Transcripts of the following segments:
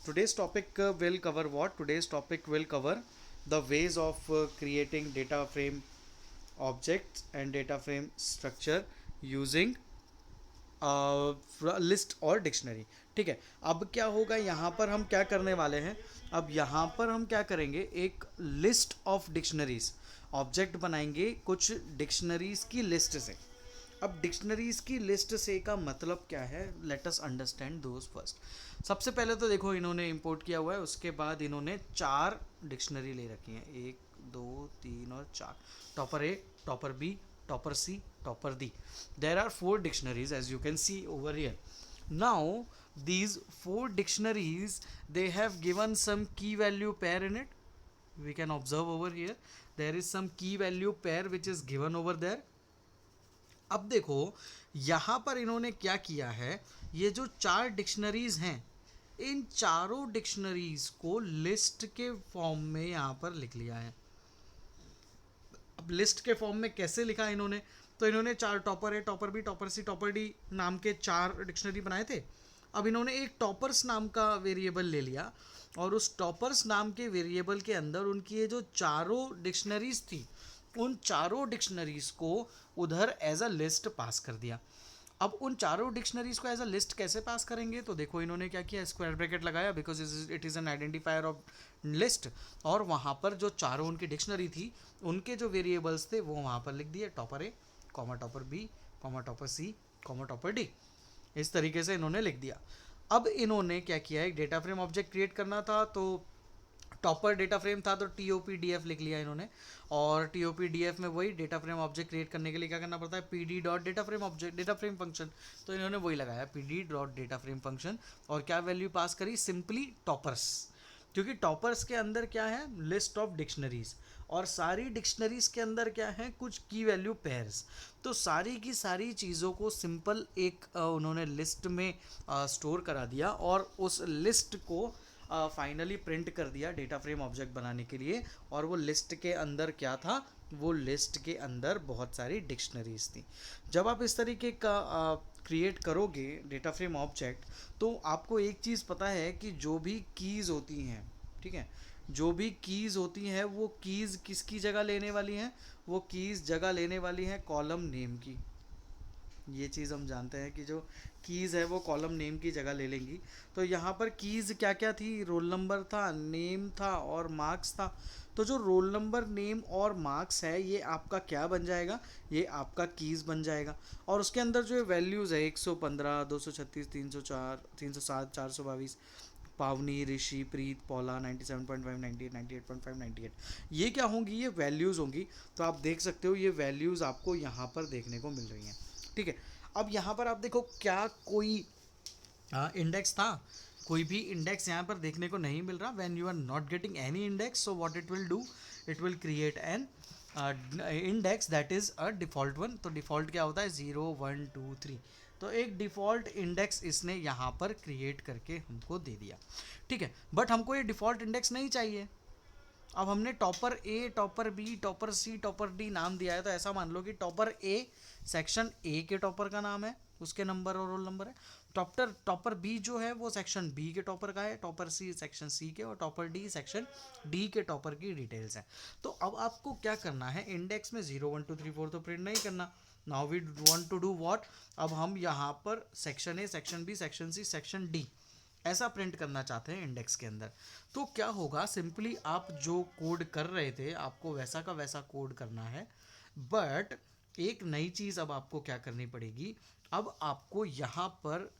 Today's topic will cover what? Today's topic will cover the ways of creating data frame objects and data frame structure using list और dictionary. ठीक है. अब क्या होगा यहाँ पर हम क्या करने वाले हैं. अब यहाँ पर हम क्या करेंगे, एक लिस्ट ऑफ डिक्शनरीज ऑब्जेक्ट बनाएंगे कुछ डिक्शनरीज की लिस्ट से. अब डिक्शनरीज की लिस्ट से का मतलब क्या है, let us understand those first. सबसे पहले तो देखो इन्होंने इंपोर्ट किया हुआ है, उसके बाद इन्होंने 4 डिक्शनरी ले रखी हैं, 1 2 3 और 4. Topper A, topper B, topper C, topper D. There are 4 dictionaries as you can see over here. Now these 4 dictionaries, they have given some key value pair in it. We can observe over here there is some key value pair which is given over there. अब देखो यहाँ पर इन्होंने क्या किया है, ये जो 4 डिक्शनरीज हैं इन चारों डिक्शनरीज को लिस्ट के फॉर्म में यहाँ पर लिख लिया है. अब लिस्ट के फॉर्म में कैसे लिखा इन्होंने, तो इन्होंने 4 topper A, topper B, topper C, topper D नाम के 4 डिक्शनरी बनाए थे. अब इन्होंने एक टॉपर्स नाम का वेरिएबल ले लिया और उस टॉपर्स नाम के वेरिएबल के अंदर उनकी ये जो चारों डिक्शनरीज थी उन चारों डिक्शनरीज को उधर एज अ लिस्ट पास कर दिया. अब उन चारों डिक्शनरीज को एज अ लिस्ट कैसे पास करेंगे, तो देखो इन्होंने क्या किया, स्क्वायर ब्रैकेट लगाया because it is an identifier of list. और वहाँ पर जो चारों उनकी डिक्शनरी थी उनके जो वेरिएबल्स थे वो वहाँ पर लिख दिए, topper A comma topper B comma topper C comma topper D. इस तरीके से इन्होंने लिख दिया. अब इन्होंने क्या किया, एक डेटा फ्रेम ऑब्जेक्ट क्रिएट करना था, तो टॉपर डेटा फ्रेम था तो TOPDF लिख लिया इन्होंने. और TOPDF में वही डेटा फ्रेम ऑब्जेक्ट क्रिएट करने के लिए क्या करना पड़ता है, PD dot data frame object data frame function. तो इन्होंने वही लगाया PD dot data frame function. और क्या वैल्यू पास करी, सिंपली टॉपर्स, क्योंकि टॉपर्स के अंदर क्या है, लिस्ट ऑफ डिक्शनरीज, और सारी डिक्शनरीज के अंदर क्या है, कुछ की वैल्यू पेयर्स. तो सारी की सारी चीज़ों को सिंपल एक उन्होंने लिस्ट में स्टोर करा दिया और उस लिस्ट को फाइनली प्रिंट कर दिया डेटा फ्रेम ऑब्जेक्ट बनाने के लिए. और वो लिस्ट के अंदर क्या था, वो लिस्ट के अंदर बहुत सारी डिक्शनरीज थी. जब आप इस तरीके का क्रिएट करोगे डेटा फ्रेम ऑब्जेक्ट, तो आपको एक चीज़ पता है कि जो भी कीज़ होती हैं, ठीक है, जो भी कीज़ होती हैं वो कीज़ किसकी जगह लेने वाली हैं, वो कीज़ जगह लेने वाली हैं कॉलम नेम की. ये चीज़ हम जानते हैं कि जो कीज़ है वो कॉलम नेम की जगह ले लेंगी. तो यहाँ पर कीज़ क्या क्या थी, रोल नंबर था, नेम था और मार्क्स था. तो जो रोल नंबर, नेम और मार्क्स है ये आपका क्या बन जाएगा, ये आपका कीज़ बन जाएगा. और उसके अंदर जो वैल्यूज़ है 115, 236, 304, 307, 422, पावनी, ऋषि, प्रीत, पौला, 97.5, 98, 98.5, 98, ये क्या होंगी, ये वैल्यूज़ होंगी. तो आप देख सकते हो ये वैल्यूज़ आपको यहाँ पर देखने को मिल रही हैं. ठीक है. अब यहाँ पर आप देखो क्या कोई इंडेक्स था, कोई भी इंडेक्स यहाँ पर देखने को नहीं मिल रहा. When you are not getting any index, so what it will do, it will create an index that is a default one. तो डिफ़ॉल्ट क्या होता है, 0 1 2 3. तो एक डिफ़ॉल्ट इंडेक्स इसने यहाँ पर क्रिएट करके हमको दे दिया. ठीक है. बट हमको ये डिफ़ॉल्ट इंडेक्स नहीं चाहिए. अब हमने topper A, topper B, topper C, topper D नाम दिया है, तो ऐसा मान लो कि टॉपर ए सेक्शन ए के टॉपर का नाम है, उसके नंबर और रोल नंबर है. टॉपर बी जो है वो सेक्शन बी के टॉपर का है, टॉपर सी सेक्शन सी के, और टॉपर डी सेक्शन डी के टॉपर की डिटेल्स है. तो अब आपको क्या करना है, इंडेक्स में 0 1 2 3 4 तो प्रिंट नहीं करना. Now we want to do what, अब हम यहाँ पर section A, section B, section C, section D ऐसा प्रिंट करना चाहते हैं इंडेक्स के अंदर. तो क्या होगा, सिंपली आप जो कोड कर रहे थे आपको वैसा का वैसा कोड करना है. बट एक नई चीज़ अब आपको क्या करनी पड़ेगी, अब आपको यहाँ पर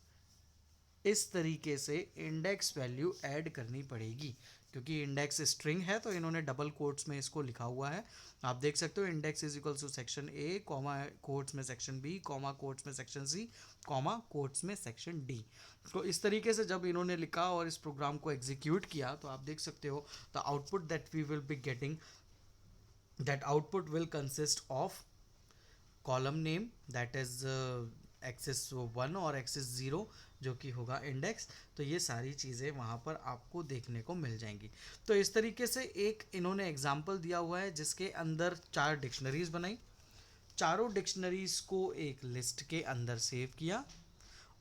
इस तरीके से इंडेक्स वैल्यू ऐड करनी पड़ेगी. क्योंकि इंडेक्स स्ट्रिंग है तो इन्होंने डबल कोट्स में इसको लिखा हुआ है. आप देख सकते हो index is equals to section A, comma quotes में सेक्शन बी, कॉमा कोट्स में सेक्शन सी, कॉमा कोट्स में सेक्शन डी. तो इस तरीके से जब इन्होंने लिखा और इस प्रोग्राम को एग्जीक्यूट किया तो आप देख सकते हो the output that we will be getting, that output will consist of column name that is axis 1 और एक्सेस 0 जो कि होगा इंडेक्स. तो ये सारी चीज़ें वहाँ पर आपको देखने को मिल जाएंगी. तो इस तरीके से एक इन्होंने एग्जाम्पल दिया हुआ है जिसके अंदर 4 डिक्शनरीज बनाई, चारों डिक्शनरीज को एक लिस्ट के अंदर सेव किया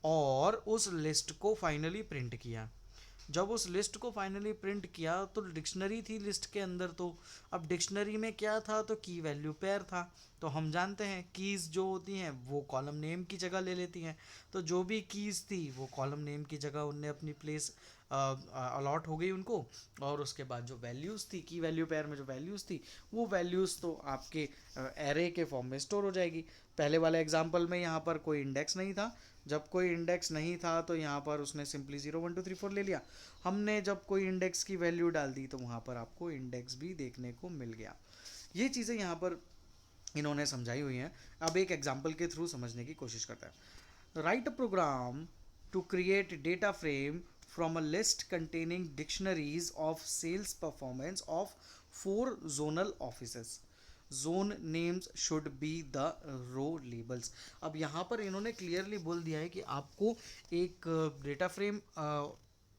और उस लिस्ट को फाइनली प्रिंट किया. जब उस लिस्ट को फाइनली प्रिंट किया तो डिक्शनरी थी लिस्ट के अंदर, तो अब डिक्शनरी में क्या था, तो की वैल्यू पेयर था। तो हम जानते हैं कीज़ जो होती हैं वो कॉलम नेम की जगह ले लेती हैं, तो जो भी कीज़ थी वो कॉलम नेम की जगह उनने अपनी प्लेस अलॉट हो गई उनको। और उसके बाद जो वैल्यूज़ थी की वैल्यू पेयर में जो वैल्यूज़ थी वो वैल्यूज़ तो आपके एरे के फॉर्म में स्टोर हो जाएगी। पहले वाले एग्जांपल में यहाँ पर कोई इंडेक्स नहीं था, जब कोई इंडेक्स नहीं था तो यहाँ पर उसने सिंपली 0 1 2 3 4 ले लिया। हमने जब कोई इंडेक्स की वैल्यू डाल दी तो वहाँ पर आपको इंडेक्स भी देखने को मिल गया। ये चीज़ें यहाँ पर इन्होंने समझाई हुई हैं। अब एक एग्जांपल के थ्रू समझने की कोशिश करता है। Write a program to create data frame from a list containing dictionaries of sales performance of 4 zonal offices. Zone names should be the row labels. अब यहाँ पर इन्होंने क्लियरली बोल दिया है कि आपको एक डेटा फ्रेम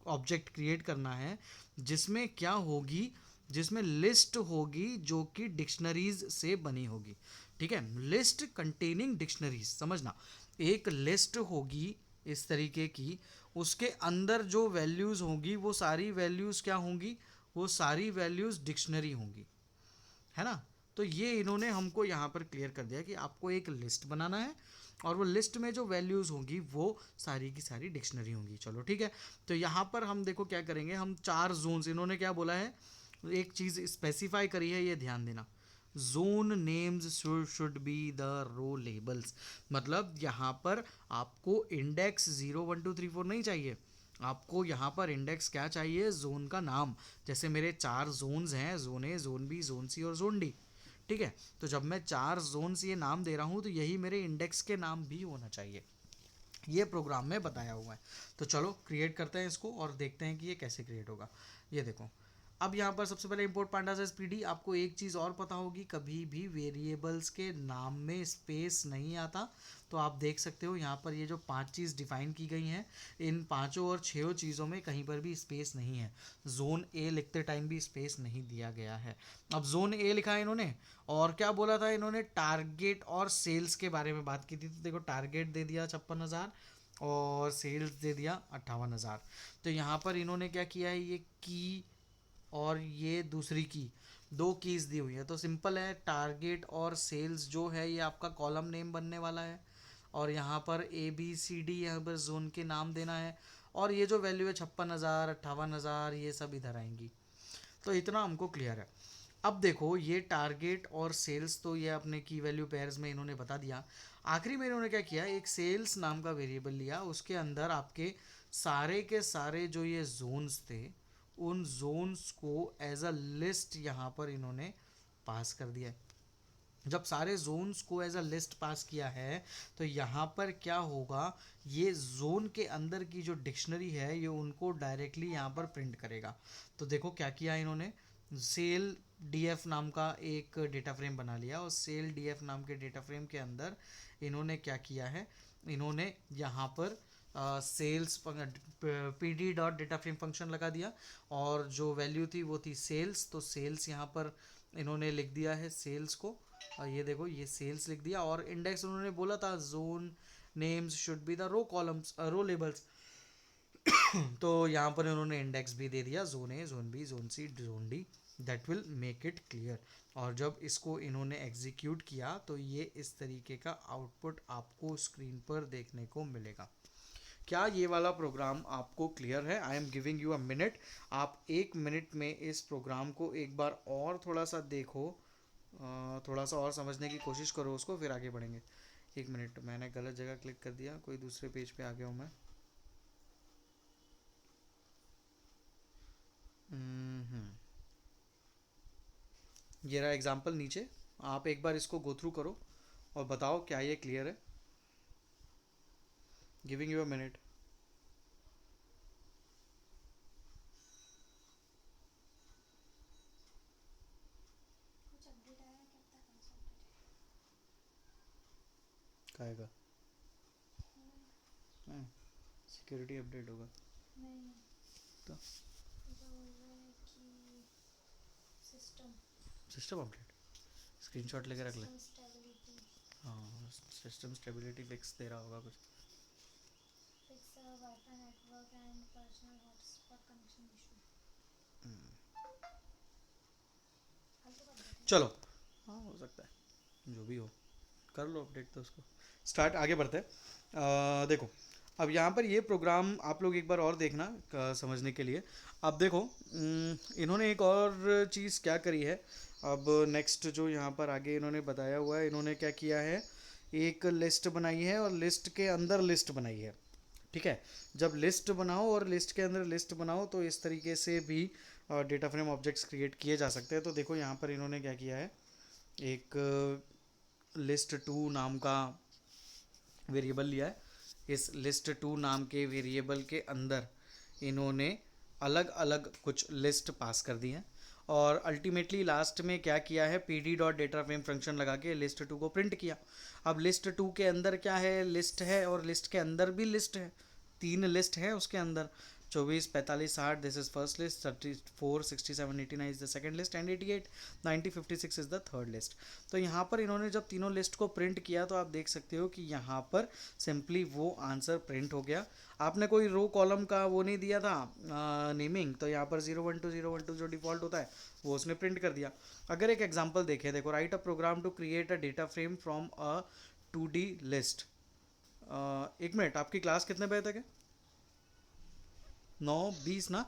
ऑब्जेक्ट क्रिएट करना है जिसमें क्या होगी, जिसमें लिस्ट होगी जो कि डिक्शनरीज से बनी होगी। ठीक है, लिस्ट कंटेनिंग डिक्शनरीज, समझना, एक लिस्ट होगी इस तरीके की, उसके अंदर जो वैल्यूज़ होंगी वो सारी वैल्यूज़ क्या होंगी, वो सारी वैल्यूज़ डिक्शनरी होंगी, है ना। तो ये इन्होंने हमको यहाँ पर क्लियर कर दिया कि आपको एक लिस्ट बनाना है और वो लिस्ट में जो वैल्यूज़ होंगी वो सारी की सारी डिक्शनरी होंगी। चलो ठीक है, तो यहाँ पर हम देखो क्या करेंगे, हम 4 जोन्स, इन्होंने क्या बोला है, एक चीज़ स्पेसिफाई करी है, ये ध्यान देना, zone names should be the row labels. मतलब यहाँ पर आपको इंडेक्स 0 1 2 3 4 नहीं चाहिए, आपको यहाँ पर इंडेक्स क्या चाहिए, जोन का नाम। जैसे मेरे 4 जोन्स हैं, zone A, zone B, zone C और जोन डी। ठीक है, तो जब मैं 4 जोन्स ये नाम दे रहा हूँ तो यही मेरे इंडेक्स के नाम भी होना चाहिए, ये प्रोग्राम में बताया हुआ है। तो चलो क्रिएट करते हैं इसको और देखते हैं कि ये कैसे क्रिएट होगा। ये देखो, अब यहाँ पर सबसे पहले इंपोर्ट पांडास एज पीडी। आपको एक चीज़ और पता होगी, कभी भी वेरिएबल्स के नाम में स्पेस नहीं आता। तो आप देख सकते हो यहाँ पर ये जो 5 चीज़ डिफाइन की गई हैं, इन 5 और 6 चीज़ों में कहीं पर भी स्पेस नहीं है। जोन ए लिखते टाइम भी स्पेस नहीं दिया गया है। अब जोन ए लिखा है इन्होंने, और क्या बोला था इन्होंने, टारगेट और सेल्स के बारे में बात की थी। तो देखो, टारगेट दे दिया 56,000 और सेल्स दे दिया 58,000। तो यहाँ पर इन्होंने क्या किया है, ये की और ये दूसरी की, 2 कीज़ दी हुई है। तो सिंपल है, टारगेट और सेल्स जो है ये आपका कॉलम नेम बनने वाला है, और यहाँ पर ए बी सी डी यहाँ पर जोन के नाम देना है, और ये जो वैल्यू है 56,000 58,000 ये सब इधर आएंगी। तो इतना हमको क्लियर है। अब देखो, ये टारगेट और सेल्स तो ये अपने की वैल्यू पेयर्स में इन्होंने बता दिया। आखिरी में इन्होंने क्या किया, एक सेल्स नाम का वेरिएबल लिया, उसके अंदर आपके सारे के सारे जो ये जोन्स थे उन जोन्स को एज अ लिस्ट यहाँ पर इन्होंने पास कर दिया है। जब सारे जोन्स को एज अ लिस्ट पास किया है तो यहाँ पर क्या होगा, ये जोन के अंदर की जो डिक्शनरी है ये उनको डायरेक्टली यहाँ पर प्रिंट करेगा। तो देखो क्या किया इन्होंने, सेल डीएफ नाम का एक डेटा फ्रेम बना लिया, और सेल डीएफ नाम के डेटा फ्रेम के अंदर इन्होंने क्या किया है, इन्होंने यहाँ पर sales P D dot data frame function लगा दिया, और जो वैल्यू थी वो थी सेल्स। तो सेल्स यहाँ पर इन्होंने लिख दिया है सेल्स को, और ये देखो ये सेल्स लिख दिया, और इंडेक्स उन्होंने बोला था zone names should be the row columns, row labels. तो यहाँ पर उन्होंने इंडेक्स भी दे दिया, zone A, zone B, zone C, zone D. That will make it clear. और जब इसको इन्होंने एग्जीक्यूट किया तो ये इस तरीके का आउटपुट आपको स्क्रीन पर देखने को मिलेगा। क्या ये वाला प्रोग्राम आपको क्लियर है? I am giving you a minute, आप 1 मिनट में इस प्रोग्राम को एक बार और थोड़ा सा देखो, थोड़ा सा और समझने की कोशिश करो उसको, फिर आगे बढ़ेंगे। 1 मिनट, मैंने गलत जगह क्लिक कर दिया, कोई दूसरे पेज पे आ गया हूँ मैं। ये रहा एग्जाम्पल नीचे, आप एक बार इसको गो थ्रू करो और बताओ क्या ये क्लियर है। Giving you a minute. कहेगा सिक्योरिटी अपडेट होगा नहीं, तो बोल रहा है कि सिस्टम सिस्टम अपडेट, स्क्रीनशॉट लेके रख ले। सिस्टम स्टेबिलिटी हाँ, सिस्टम स्टेबिलिटी फिक्स दे रहा होगा कुछ। Fix wifi network and personal hotspot चलो, हाँ हो सकता है, जो भी हो कर लो अपडेट तो उसको। स्टार्ट, आगे बढ़ते हैं। देखो, अब यहाँ पर ये प्रोग्राम आप लोग एक बार और देखना समझने के लिए। अब देखो, इन्होंने एक और चीज़ क्या करी है। अब नेक्स्ट जो यहाँ पर आगे इन्होंने बताया हुआ है, इन्होंने क्या किया है, एक लिस्ट बनाई है और लिस्ट के अंदर लिस्ट बनाई है। ठीक है, जब लिस्ट बनाओ और लिस्ट के अंदर लिस्ट बनाओ तो इस तरीके से भी डेटा फ्रेम ऑब्जेक्ट्स क्रिएट किए जा सकते हैं। तो देखो यहाँ पर इन्होंने क्या किया है, एक लिस्ट टू नाम का वेरिएबल लिया है। इस लिस्ट टू नाम के वेरिएबल के अंदर इन्होंने अलग अलग कुछ लिस्ट पास कर दी हैं और अल्टीमेटली लास्ट में क्या किया है, P D dot data frame function लगा के लिस्ट टू को प्रिंट किया। अब लिस्ट टू के अंदर क्या है, लिस्ट है, और लिस्ट के अंदर भी लिस्ट है, तीन लिस्ट है उसके अंदर। 24, 45, 60 this is first list, 34, 67, 89 is the second list and 88, 90, 56 is the third list. तो यहाँ पर इन्होंने जब तीनों लिस्ट को प्रिंट किया तो आप देख सकते हो कि यहाँ पर सिंपली वो आंसर प्रिंट हो गया। आपने कोई रो कॉलम का वो नहीं दिया था नेमिंग, तो यहाँ पर 012 जो डिफॉल्ट होता है वो उसने प्रिंट कर दिया। अगर एक एग्जांपल देखें, देखो, write a program to create a data frame from a 2D list. एक मिनट, आपकी क्लास कितने बजे तक है? 9:20 ना?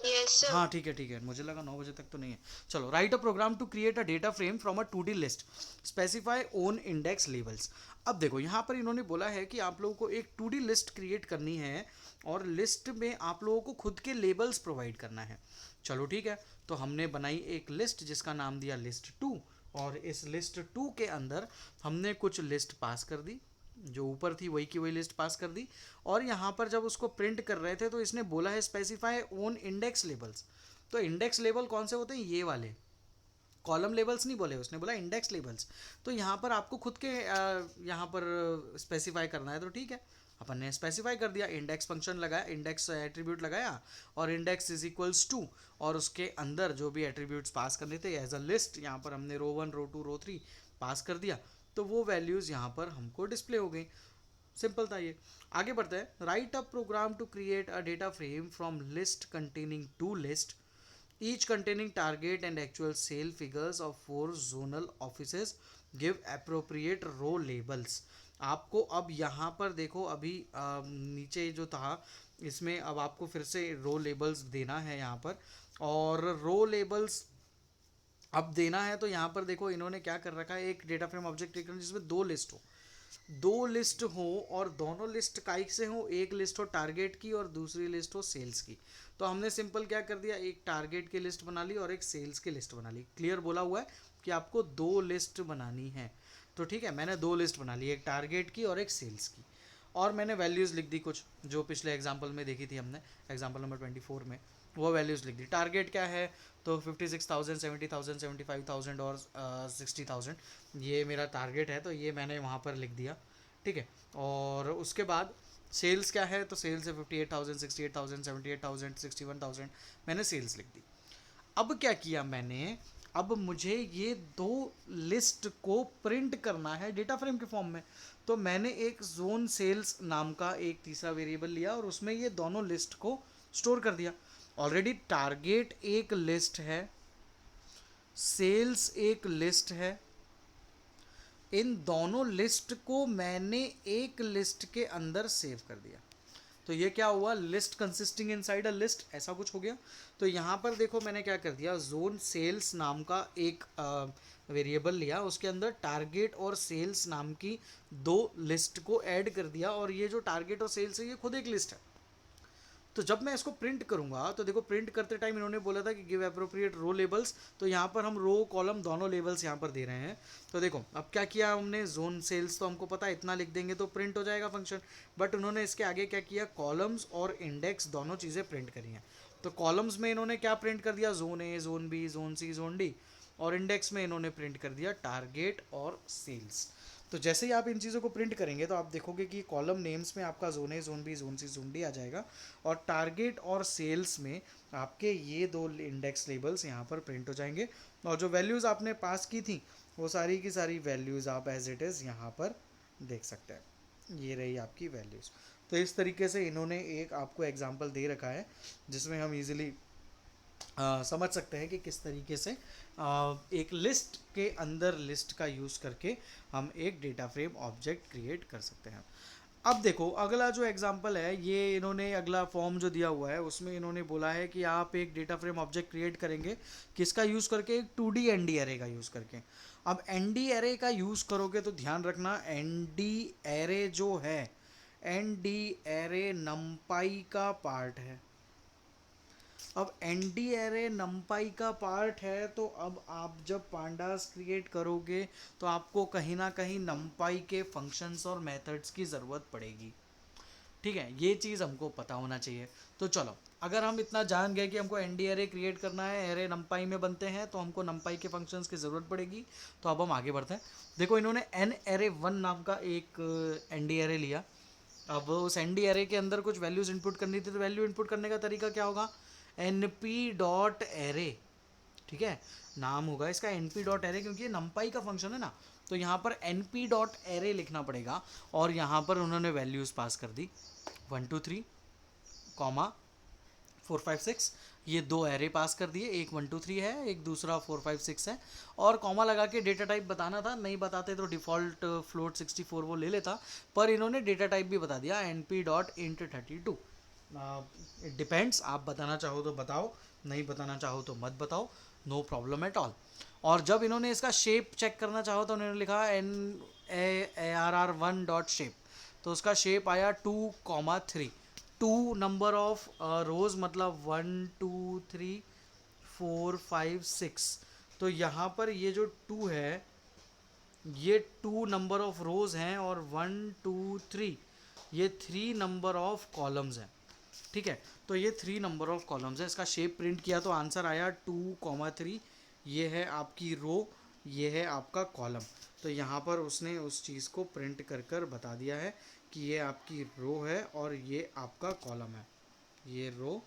Yes sir. हाँ ठीक है ठीक है, मुझे लगा 9 बजे तक तो नहीं है। चलो, write a program to create a data frame from a 2D list, specify own index labels. अब देखो यहाँ पर इन्होंने बोला है कि आप लोगों को एक 2D लिस्ट क्रिएट करनी है और लिस्ट में आप लोगों को खुद के लेबल्स प्रोवाइड करना है। चलो ठीक है, तो हमने बनाई एक लिस्ट जिसका नाम दिया लिस्ट टू, और इस लिस्ट टू के अंदर हमने कुछ लिस्ट पास कर दी, जो ऊपर थी वही की वही लिस्ट पास कर दी। और यहाँ पर जब उसको प्रिंट कर रहे थे तो इसने बोला है स्पेसिफाई ओन इंडेक्स लेबल्स। तो इंडेक्स लेबल कौन से होते हैं, ये वाले। कॉलम लेबल्स नहीं बोले उसने, बोला इंडेक्स लेबल्स। तो यहाँ पर आपको खुद के यहाँ पर स्पेसिफाई करना है, तो ठीक है, अपन ने स्पेसिफाई कर दिया, इंडेक्स फंक्शन लगाया, इंडेक्स एट्रीब्यूट लगाया और इंडेक्स इज इक्वल्स टू, और उसके अंदर जो भी एट्रीब्यूट्स पास करने थे एज अ लिस्ट, यहाँ पर हमने रो 1, रो 2, रो 3 पास कर दिया, तो वो वैल्यूज़ यहाँ पर हमको डिस्प्ले हो गई। सिंपल था ये। आगे बढ़ते हैं, write a program to create a data frame from list containing two list, each containing target and actual sale figures of 4 zonal offices, give appropriate row labels। आपको अब यहाँ पर देखो, अभी नीचे जो था इसमें अब आपको फिर से रो लेबल्स देना है यहाँ पर, और रो लेबल्स अब देना है तो यहाँ पर देखो इन्होंने क्या कर रखा है, एक डेटा फ्रेम ऑब्जेक्ट जिसमें दो लिस्ट हो और दोनों लिस्ट काइक से हो, एक लिस्ट हो टारगेट की और दूसरी लिस्ट हो सेल्स की। तो हमने सिंपल क्या कर दिया, एक टारगेट की लिस्ट बना ली और एक सेल्स की लिस्ट बना ली। क्लियर बोला हुआ है कि आपको दो लिस्ट बनानी है, तो ठीक है, मैंने दो लिस्ट बना ली, एक टारगेट की और एक सेल्स की। और मैंने वैल्यूज़ लिख दी कुछ, जो पिछले एग्जाम्पल में देखी थी हमने, एग्जाम्पल नंबर 24 में वो वैल्यूज़ लिख दी। टारगेट क्या है, तो 56,000, 70,000, 75,000 और 60,000, ये मेरा टारगेट है, तो ये मैंने वहाँ पर लिख दिया। ठीक है, और उसके बाद सेल्स क्या है, तो सेल्स है 58,000, 68,000, 78,000, 61,000, मैंने सेल्स लिख दी। अब क्या किया मैंने, अब मुझे ये दो लिस्ट को प्रिंट करना है डेटा फ्रेम के फॉर्म में। तो मैंने एक जोन सेल्स नाम का एक तीसरा वेरिएबल लिया और उसमें ये दोनों लिस्ट को स्टोर कर दिया। ऑलरेडी टारगेट एक लिस्ट है, सेल्स एक लिस्ट है, इन दोनों लिस्ट को मैंने एक लिस्ट के अंदर सेव कर दिया। तो ये क्या हुआ, list consisting inside a list, ऐसा कुछ हो गया। तो यहाँ पर देखो मैंने क्या कर दिया, जोन सेल्स नाम का एक वेरिएबल लिया, उसके अंदर टारगेट और सेल्स नाम की दो लिस्ट को ऐड कर दिया, और ये जो टारगेट और सेल्स है ये खुद एक लिस्ट है। तो जब मैं इसको प्रिंट करूंगा तो देखो, प्रिंट करते टाइम इन्होंने बोला था कि गिव एप्रोप्रिएट रो लेबल्स, तो यहाँ पर हम रो कॉलम दोनों लेबल्स यहाँ पर दे रहे हैं। तो देखो अब क्या किया हमने, जोन सेल्स तो हमको पता है, इतना लिख देंगे तो प्रिंट हो जाएगा फंक्शन, बट उन्होंने इसके आगे क्या किया, कॉलम्स और इंडेक्स दोनों चीज़ें प्रिंट करी हैं। तो कॉलम्स में इन्होंने क्या प्रिंट कर दिया, zone A, zone B, zone C, zone D, और इंडेक्स में इन्होंने प्रिंट कर दिया टारगेट और सेल्स। तो जैसे ही आप इन चीज़ों को प्रिंट करेंगे तो आप देखोगे कि कॉलम नेम्स में आपका zone A, zone B, zone C, zone D आ जाएगा, और टारगेट और सेल्स में आपके ये दो इंडेक्स लेबल्स यहाँ पर प्रिंट हो जाएंगे, और जो वैल्यूज़ आपने पास की थी वो सारी की सारी वैल्यूज़ आप एज इट इज़ यहाँ पर देख सकते हैं। ये रही आपकी वैल्यूज़। तो इस तरीके से इन्होंने एक आपको एग्जाम्पल दे रखा है जिसमें हम इजीली समझ सकते हैं कि किस तरीके से एक लिस्ट के अंदर लिस्ट का यूज़ करके हम एक डेटा फ्रेम ऑब्जेक्ट क्रिएट कर सकते हैं। अब देखो अगला जो एग्जांपल है, ये इन्होंने अगला फॉर्म जो दिया हुआ है उसमें इन्होंने बोला है कि आप एक डेटा फ्रेम ऑब्जेक्ट क्रिएट करेंगे किसका यूज़ करके, एक 2D एनडी एरे का यूज़ करके। अब एनडी एरे का यूज़ करोगे तो ध्यान रखना, एनडी एरे जो है, एनडी एरे नमपाई का पार्ट है। अब एनडी एरे नमपाई का पार्ट है, तो अब आप जब पांडास क्रिएट करोगे तो आपको कहीं ना कहीं नमपाई के फंक्शंस और मेथड्स की ज़रूरत पड़ेगी। ठीक है, ये चीज़ हमको पता होना चाहिए। तो चलो, अगर हम इतना जान गए कि हमको एनडी एरे क्रिएट करना है, एरे नमपाई में बनते हैं तो हमको नमपाई के फंक्शंस की ज़रूरत पड़ेगी। तो अब हम आगे बढ़ते हैं। देखो इन्होंने एन एरे 1 नाम का एक एनडी एरे लिया। अब उस एनडी एरे के अंदर कुछ वैल्यूज़ इनपुट करनी थी, तो वैल्यू इनपुट करने का तरीका क्या होगा, एनपी डॉट एरे। ठीक है, नाम होगा इसका एनपी डॉट एरे, क्योंकि ये नमपाई का फंक्शन है ना, तो यहाँ पर एनपी डॉट एरे लिखना पड़ेगा। और यहाँ पर उन्होंने वैल्यूज़ पास कर दी 1 2 3 कॉमा 4 5 6। ये दो एरे पास कर दिए, एक 1 2 3 है, एक दूसरा 4 5 6 है। और कॉमा लगा के डेटा टाइप बताना था, नहीं बताते तो डिफ़ॉल्ट फ्लोट 64 वो ले लेता, पर इन्होंने डेटा टाइप भी बता दिया NP dot int 32। It depends, आप बताना चाहो तो बताओ, नहीं बताना चाहो तो मत बताओ, नो प्रॉब्लम एट ऑल। और जब इन्होंने इसका शेप चेक करना चाहो तो उन्होंने लिखा NARR1 डॉट शेप, तो उसका शेप आया 2,3। 2 नंबर ऑफ रोज, मतलब 1 2 3 4 5 6। तो यहाँ पर ये जो 2 है, ये 2 नंबर ऑफ रोज हैं, और 1 2 3 ये 3 नंबर ऑफ कॉलम्स हैं। ठीक है, तो ये 3 नंबर ऑफ कॉलम्स है। इसका शेप प्रिंट किया तो आंसर आया 2,3। ये है आपकी रो, ये है आपका कॉलम। तो यहाँ पर उसने उस चीज़ को प्रिंट कर कर बता दिया है कि ये आपकी रो है और ये आपका कॉलम है, ये रो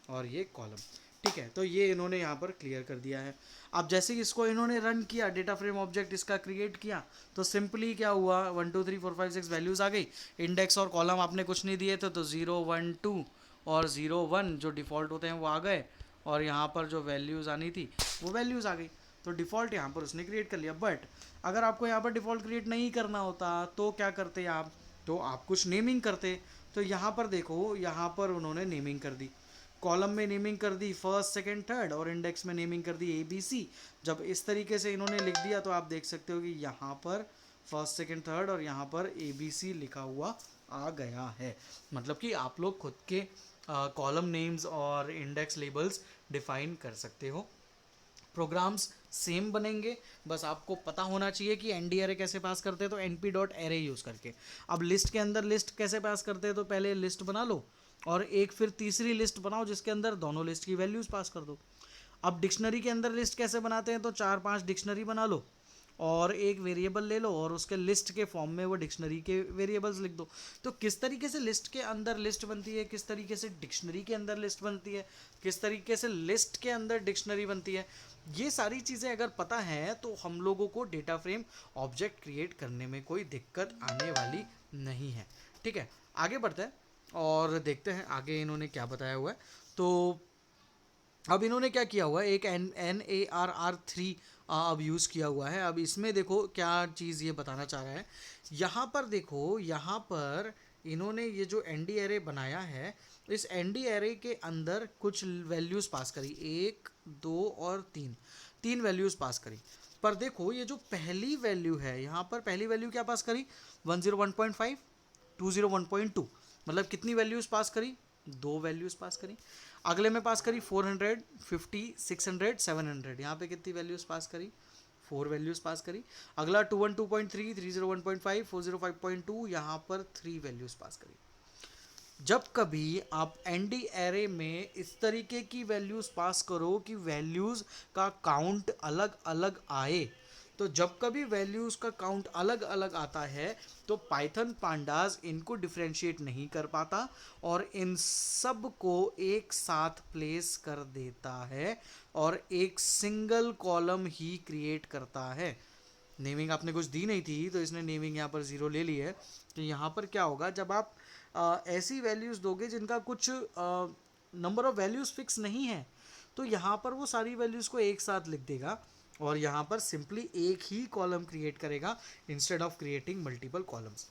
और ये कॉलम। ठीक है, तो ये इन्होंने यहाँ पर क्लियर कर दिया है। अब जैसे कि इसको इन्होंने रन किया, डेटा फ्रेम ऑब्जेक्ट इसका क्रिएट किया, तो सिंपली क्या हुआ, 1 2 3 4 5 6 वैल्यूज़ आ गई। इंडेक्स और कॉलम आपने कुछ नहीं दिए थे, तो 0 1 2 और 0 1 जो डिफ़ॉल्ट होते हैं वो आ गए, और यहाँ पर जो वैल्यूज़ आनी थी वो वैल्यूज़ आ गई। तो डिफ़ॉल्ट यहाँ पर उसने क्रिएट कर लिया। बट अगर आपको यहाँ पर डिफ़ॉल्ट क्रिएट नहीं करना होता तो क्या करते आप, तो आप कुछ नेमिंग करते। तो यहाँ पर देखो, यहाँ पर उन्होंने नेमिंग कर दी, कॉलम में नेमिंग कर दी फर्स्ट सेकंड थर्ड, और इंडेक्स में नेमिंग कर दी ABC। जब इस तरीके से इन्होंने लिख दिया तो आप देख सकते हो कि यहाँ पर फर्स्ट सेकंड थर्ड और यहाँ पर ABC लिखा हुआ आ गया है। मतलब कि आप लोग खुद के कॉलम नेम्स और इंडेक्स लेबल्स डिफाइन कर सकते हो। प्रोग्राम्स सेम बनेंगे, बस आपको पता होना चाहिए कि एनडी एरे कैसे पास करते हैं, तो np डॉट एरे यूज़ करके। अब लिस्ट के अंदर लिस्ट कैसे पास करते हैं, तो पहले लिस्ट बना लो और एक फिर तीसरी लिस्ट बनाओ जिसके अंदर दोनों लिस्ट की वैल्यूज़ पास कर दो। अब डिक्शनरी के अंदर लिस्ट कैसे बनाते हैं, तो 4 5 डिक्शनरी बना लो और एक वेरिएबल ले लो और उसके लिस्ट के फॉर्म में वो डिक्शनरी के वेरिएबल्स लिख दो। तो किस तरीके से लिस्ट के अंदर लिस्ट बनती है, किस तरीके से डिक्शनरी के अंदर लिस्ट बनती है, किस तरीके से लिस्ट के अंदर डिक्शनरी बनती है, ये सारी चीज़ें अगर पता है तो हम लोगों को डेटा फ्रेम ऑब्जेक्ट क्रिएट करने में कोई दिक्कत आने वाली नहीं है। ठीक है, आगे बढ़ते हैं और देखते हैं आगे इन्होंने क्या बताया हुआ है। तो अब इन्होंने क्या किया हुआ है, एक NARR3 अब यूज़ किया हुआ है। अब इसमें देखो क्या चीज़ ये बताना चाह रहा है, यहाँ पर देखो, यहाँ पर इन्होंने ये जो एनडी एरे बनाया है, इस एनडी एरे के अंदर कुछ वैल्यूज़ पास करी, 1 2 और 3 वैल्यूज़ पास करी। पर देखो ये जो पहली वैल्यू है, यहाँ पर पहली वैल्यू क्या पास करी, 101.5 201.2, मतलब कितनी वैल्यूज़ पास करी, 2 वैल्यूज़ पास करी। अगले में पास करी 400 50 600 700, यहाँ पे कितनी वैल्यूज़ पास करी, 4 वैल्यूज़ पास करी। अगला 212.3 301.5 405.2, यहाँ पर 3 वैल्यूज़ पास करी। जब कभी आप एनडी एरे में इस तरीके की वैल्यूज़ पास करो कि वैल्यूज़ का काउंट अलग अलग आए, तो जब कभी वैल्यूज़ का काउंट अलग अलग आता है तो पाइथन पांडास इनको डिफरेंशिएट नहीं कर पाता और इन सब को एक साथ प्लेस कर देता है और एक सिंगल कॉलम ही क्रिएट करता है। नेमिंग आपने कुछ दी नहीं थी तो इसने नेमिंग यहाँ पर 0 ले ली है। तो यहाँ पर क्या होगा, जब आप ऐसी वैल्यूज़ दोगे जिनका कुछ नंबर ऑफ वैल्यूज़ फिक्स नहीं है, तो यहाँ पर वो सारी वैल्यूज़ को एक साथ लिख देगा और यहाँ पर सिंपली एक ही कॉलम क्रिएट करेगा instead of creating multiple columns.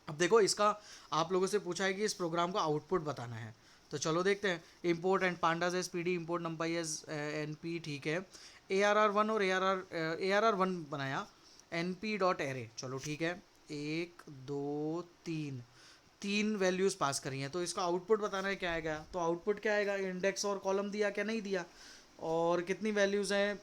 अब देखो इसका आप लोगों से पूछा है कि इस प्रोग्राम का आउटपुट बताना है, तो चलो देखते हैं। Import and pandas as P D, import NumPy as N P, ठीक है। ARR1 और ARR1 बनाया, NP डॉट एरे, चलो ठीक है। 1 2 3 तीन वैल्यूज़ पास करी हैं, तो इसका आउटपुट बताना है क्या आएगा। तो आउटपुट क्या आएगा, इंडेक्स और कॉलम दिया क्या नहीं दिया, और कितनी वैल्यूज़ हैं,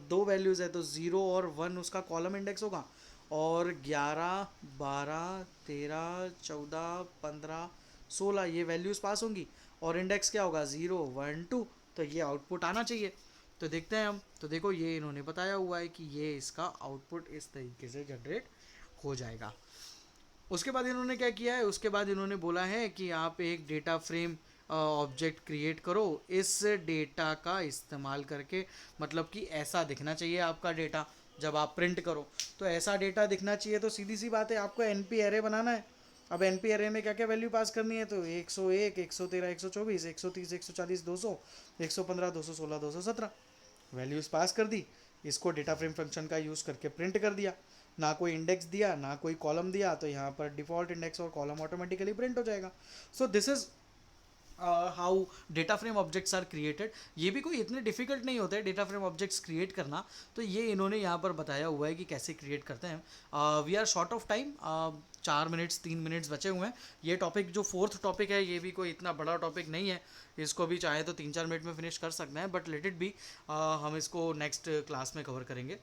2 वैल्यूज़ है, तो 0 और 1 उसका कॉलम इंडेक्स होगा, और 11 12 13 14 15 16 ये वैल्यूज़ पास होंगी, और इंडेक्स क्या होगा 0 1 2, तो ये आउटपुट आना चाहिए। तो देखते हैं हम, तो देखो ये इन्होंने बताया हुआ है कि ये इसका आउटपुट इस तरीके से जनरेट हो जाएगा। उसके बाद इन्होंने क्या किया है, उसके बाद इन्होंने बोला है कि आप एक डेटा फ्रेम ऑब्जेक्ट क्रिएट करो, इस डेटा का इस्तेमाल करके, मतलब कि ऐसा दिखना चाहिए आपका डेटा जब आप प्रिंट करो, तो ऐसा डेटा दिखना चाहिए। तो सीधी सी बात है, आपको NP एरे बनाना है। अब NP एरे में क्या क्या वैल्यू पास करनी है, तो 101 113 124 130 140 200 115 216 217 वैल्यूज़ पास कर दी। इसको डेटा फ्रेम फंक्शन का यूज़ करके प्रिंट कर दिया, ना कोई इंडेक्स दिया ना कोई कॉलम दिया, तो यहाँ पर डिफ़ॉल्ट इंडेक्स और कॉलम ऑटोमेटिकली प्रिंट हो जाएगा। So this is how data frame objects are created. ये भी कोई इतने डिफिकल्ट नहीं होता है डेटा फ्रेम ऑब्जेक्ट्स क्रिएट करना, तो ये इन्होंने यहाँ पर बताया हुआ है कि कैसे क्रिएट करते हैं। We are short of time, 4 minutes 3 minutes बचे हुए हैं। ये टॉपिक जो 4th टॉपिक है, ये भी कोई इतना बड़ा टॉपिक नहीं है, इसको भी चाहे तो 3-4 मिनट में फिनिश कर सकते हैं, बट लेट इट बी, हम इसको नेक्स्ट क्लास में कवर करेंगे।